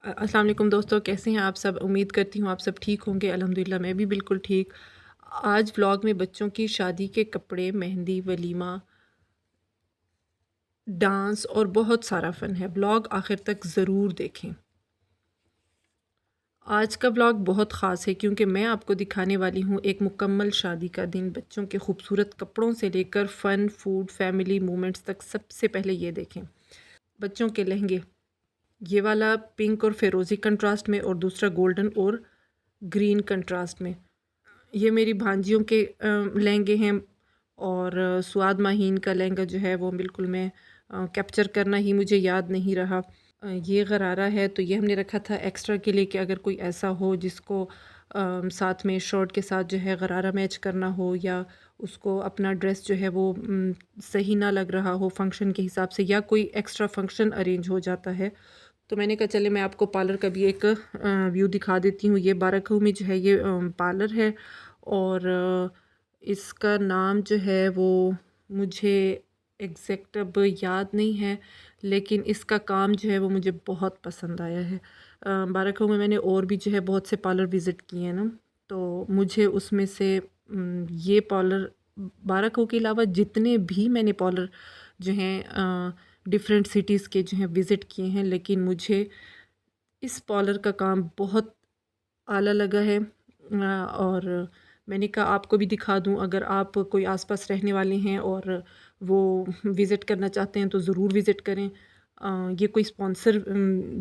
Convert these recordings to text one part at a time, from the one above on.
अस्सलाम वालेकुम दोस्तों, कैसे हैं आप सब? उम्मीद करती हूँ आप सब ठीक होंगे। अल्हम्दुलिल्लाह मैं भी बिल्कुल ठीक। आज व्लॉग में बच्चों की शादी के कपड़े, मेहंदी, वलीमा, डांस और बहुत सारा फ़न है। व्लॉग आखिर तक ज़रूर देखें। आज का व्लॉग बहुत ख़ास है क्योंकि मैं आपको दिखाने वाली हूँ एक मुकम्मल शादी का दिन। बच्चों के खूबसूरत कपड़ों से लेकर फ़न, फूड, फैमिली मोमेंट्स तक। सबसे पहले ये देखें, बच्चों के लहंगे। ये वाला पिंक और फ़िरोज़ी कंट्रास्ट में और दूसरा गोल्डन और ग्रीन कंट्रास्ट में। ये मेरी भांजियों के लहंगे हैं और सुआद माहीन का लहंगा जो है वो बिल्कुल मैं कैप्चर करना ही मुझे याद नहीं रहा। ये गरारा है तो ये हमने रखा था एक्स्ट्रा के लिए कि अगर कोई ऐसा हो जिसको साथ में शर्ट के साथ जो है गरारा मैच करना हो या उसको अपना ड्रेस जो है वो सही ना लग रहा हो फंक्शन के हिसाब से या कोई एक्स्ट्रा फंक्शन अरेंज हो जाता है तो मैंने कहा चले मैं आपको पार्लर का भी एक व्यू दिखा देती हूँ। ये बाराखू में जो है ये पार्लर है और इसका नाम जो है वो मुझे एग्जैक्ट अब याद नहीं है, लेकिन इसका काम जो है वो मुझे बहुत पसंद आया है। बाराखू में मैंने और भी जो है बहुत से पार्लर विज़िट किए हैं ना, तो मुझे उसमें से ये पार्लर बाराखू के अलावा जितने भी मैंने पार्लर जो हैं डिफरेंट सिटीज़ के जो हैं विज़िट किए हैं, लेकिन मुझे इस पार्लर का काम बहुत आला लगा है। और मैंने कहा आपको भी दिखा दूं, अगर आप कोई आसपास रहने वाले हैं और वो विज़िट करना चाहते हैं तो ज़रूर विज़िट करें। ये कोई स्पॉन्सर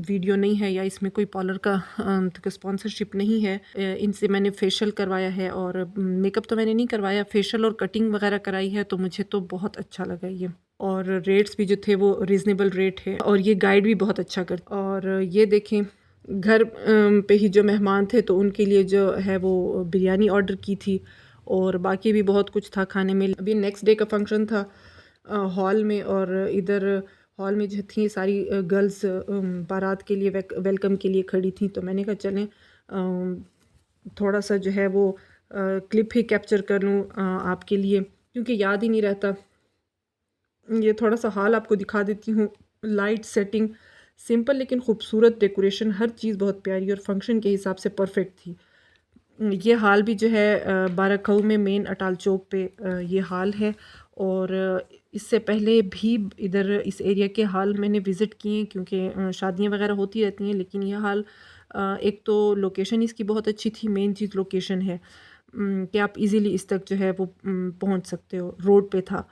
वीडियो नहीं है या इसमें कोई पार्लर का स्पॉन्सरशिप नहीं है। इनसे मैंने फेशियल करवाया है और मेकअप तो मैंने नहीं करवाया, फेशियल और कटिंग वगैरह कराई है, तो मुझे तो बहुत अच्छा लगा ये। और रेट्स भी जो थे वो रीज़नेबल रेट है और ये गाइड भी बहुत अच्छा कर। और ये देखें, घर पे ही जो मेहमान थे तो उनके लिए जो है वो बिरयानी ऑर्डर की थी और बाकी भी बहुत कुछ था खाने में। अभी नेक्स्ट डे का फंक्शन था हॉल में, और इधर हॉल में जो थी सारी गर्ल्स बारात के लिए वेलकम के लिए खड़ी थी, तो मैंने कहा चलें थोड़ा सा जो है वो क्लिप ही कैप्चर कर लूँ आपके लिए, क्योंकि याद ही नहीं रहता। ये थोड़ा सा हाल आपको दिखा देती हूँ। लाइट सेटिंग सिंपल लेकिन खूबसूरत डेकोरेशन, हर चीज़ बहुत प्यारी और फंक्शन के हिसाब से परफेक्ट थी। ये हाल भी जो है बाराखऊ में मेन अटाल चौक पे ये हाल है। और इससे पहले भी इधर इस एरिया के हाल मैंने विज़िट किए हैं क्योंकि शादियाँ वगैरह होती रहती हैं, लेकिन ये हाल एक तो लोकेशन इसकी बहुत अच्छी थी। मेन चीज़ लोकेशन है कि आप इजीली इस तक जो है वो पहुंच सकते हो, रोड पे था।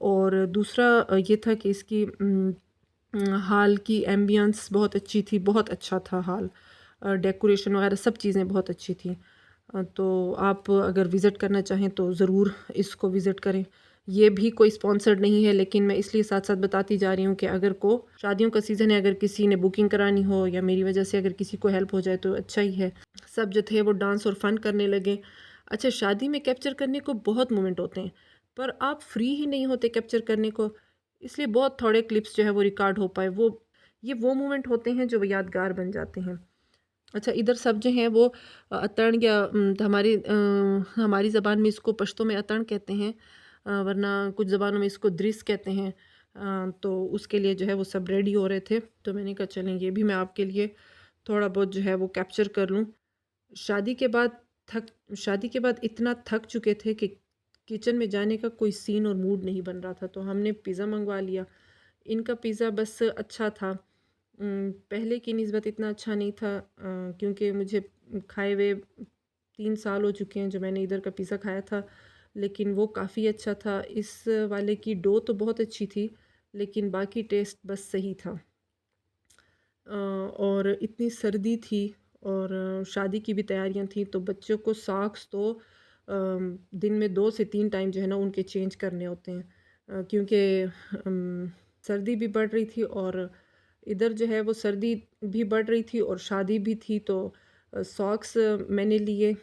और दूसरा ये था कि इसकी हाल की एम्बियंस बहुत अच्छी थी, बहुत अच्छा था हाल। डेकोरेशन वगैरह सब चीज़ें बहुत अच्छी थी। तो आप अगर विज़िट करना चाहें तो ज़रूर इसको विज़िट करें। ये भी कोई स्पॉन्सर्ड नहीं है, लेकिन मैं इसलिए साथ-साथ बताती जा रही हूँ कि अगर को शादियों का सीज़न है, अगर किसी ने बुकिंग करानी हो या मेरी वजह से अगर किसी को हेल्प हो जाए तो अच्छा ही है। सब जो थे वो डांस और फ़न करने लगे। अच्छा, शादी में कैप्चर करने को बहुत मोमेंट होते हैं, पर आप फ्री ही नहीं होते कैप्चर करने को, इसलिए बहुत थोड़े क्लिप्स जो है वो रिकॉर्ड हो पाए। ये वो मोमेंट होते हैं जो यादगार बन जाते हैं। अच्छा, इधर सब जो हैं वो अतण या हमारी ज़बान में इसको पश्तो में अतण कहते हैं, वरना कुछ ज़बानों में इसको द्रिस कहते हैं। तो उसके लिए जो है वो सब रेडी हो रहे थे, तो मैंने कहा चलें ये भी मैं आपके लिए थोड़ा बहुत जो है वो कैप्चर कर लूँ। शादी के बाद थक शादी के बाद इतना थक चुके थे कि किचन में जाने का कोई सीन और मूड नहीं बन रहा था, तो हमने पिज़्ज़ा मंगवा लिया। इनका पिज़्ज़ा बस अच्छा था, पहले की निस्बत इतना अच्छा नहीं था, क्योंकि मुझे खाए हुए 3 साल हो चुके हैं जो मैंने इधर का पिज़्ज़ा खाया था, लेकिन वो काफ़ी अच्छा था। इस वाले की डो तो बहुत अच्छी थी, लेकिन बाकी टेस्ट बस सही था। और इतनी सर्दी थी और शादी की भी तैयारियां थी, तो बच्चों को सॉक्स तो दिन में 2 से 3 टाइम जो है ना उनके चेंज करने होते हैं, क्योंकि सर्दी भी बढ़ रही थी और इधर जो है वो सर्दी भी बढ़ रही थी और शादी भी थी, तो सॉक्स मैंने लिए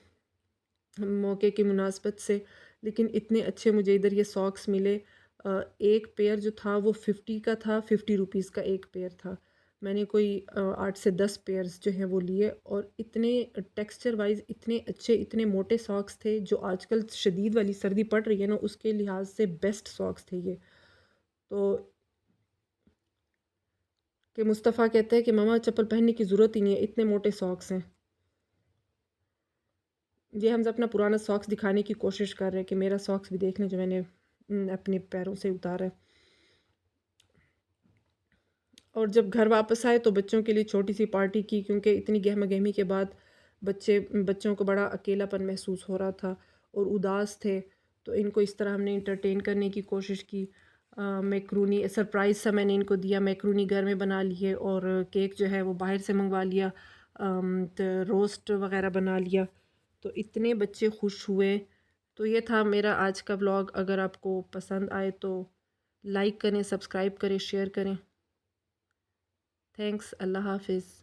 मौके की मुनासबत से। लेकिन इतने अच्छे मुझे इधर ये सॉक्स मिले। एक पेयर जो था वो 50 का था, 50 रुपीज़ का एक पेयर था। मैंने कोई 8 से 10 पेयर्स जो हैं वो लिए और इतने टेक्सचर वाइज इतने अच्छे, इतने मोटे सॉक्स थे। जो आजकल शदीद वाली सर्दी पड़ रही है ना, उसके लिहाज से बेस्ट सॉक्स थे ये। तो कि मुस्तफ़ा कहता है कि मम्मा चप्पल पहनने की ज़रूरत ही नहीं है, इतने मोटे सॉक्स हैं। ये हमसे अपना पुराना सॉक्स दिखाने की कोशिश कर रहे हैं कि मेरा सॉक्स भी देख लें जो मैंने अपने पैरों से उतारा है। और जब घर वापस आए तो बच्चों के लिए छोटी-सी पार्टी की, क्योंकि इतनी गहमा-गहमी के बाद बच्चों को बड़ा अकेलापन महसूस हो रहा था और उदास थे। तो इनको इस तरह हमने एंटरटेन करने की कोशिश की। मैक्रोनी सरप्राइज़ सा मैंने इनको दिया, मैक्रोनी घर में बना लिए और केक जो है वो बाहर से मँगवा लिया। त रोस्ट वग़ैरह बना लिया। तो इतने बच्चे खुश हुए। तो ये था मेरा आज का व्लॉग। अगर आपको पसंद आए तो लाइक करें, सब्सक्राइब करें, शेयर करें। थैंक्स। अल्लाह हाफ़िज़।